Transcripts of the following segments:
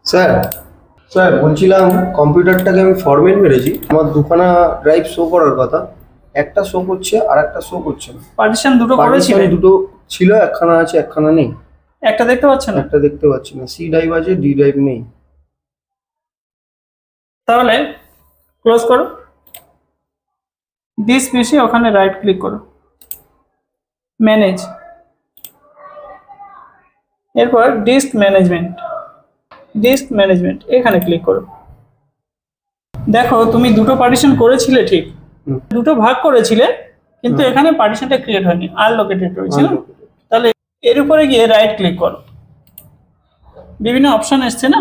Sir sir বলছিলাম কম্পিউটারটাকে আমি format মেরেছি, আমার দুখানা ড্রাইভ শো করার কথা, একটা শো করছে আর একটা শো করছে না। পার্টিশন দুটো করেছি, দুটো ছিল, একখানা আছে একখানা নেই। একটা দেখতে পাচ্ছেন না? একটা দেখতে পাচ্ছি না, সি ড্রাইভ আছে ডি ড্রাইভ নেই। তাহলে ক্লোজ করো, দিস পিসি, ওখানে রাইট ক্লিক করো, ম্যানেজ, এরপর ডিস্ক ম্যানেজমেন্ট এখানে ক্লিক করো। দেখো তুমি দুটো পার্টিশন করেছিলে, ঠিক দুটো ভাগ করেছিলে, কিন্তু এখানে পার্টিশনটা ক্রিয়েট হয়নি, আনলোকেটেড রয়েছে না। তাহলে এর উপরে গিয়ে রাইট ক্লিক করো, বিভিন্ন অপশন এসছে না,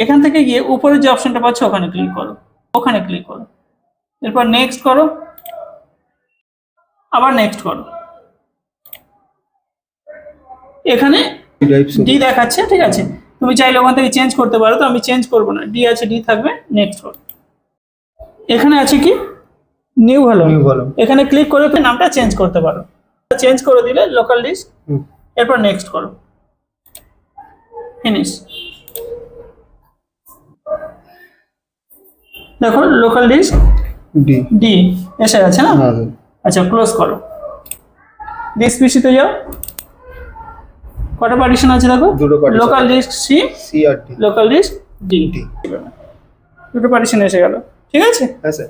এখান থেকে গিয়ে উপরে যে অপশনটা পাচ্ছ ওখানে ক্লিক করো, এরপর নেক্সট করো, আবার নেক্সট করো। এখানে ডি দেখাচ্ছে, ঠিক আছে, তুমি চাইলে ওখান থেকে চেঞ্জ করতে পারো, তো আমি চেঞ্জ করবো না, ডি আছে, ডি থাকবে, নেক্সট করো। এখানে আছে কি নিউ ভলিউম, এখানে ক্লিক করে নামটা চেঞ্জ করতে পারো, চেঞ্জ করে দিলে লোকাল ডিস্ক, এরপর নেক্সট করো, ফিনিশ। দেখো লোকাল ডিস্ক ডি এসে গেছে না। আচ্ছা ক্লোজ করো, ডিস্ক পিসিতে যাও, কটা পার্টিশন আছে দেখো, লোকাল ডিস্ক সি আর ডি, লোকাল ডিস্ক ডি, দুটো পার্টিশন এসে গেল, ঠিক আছে। হ্যাঁ স্যার।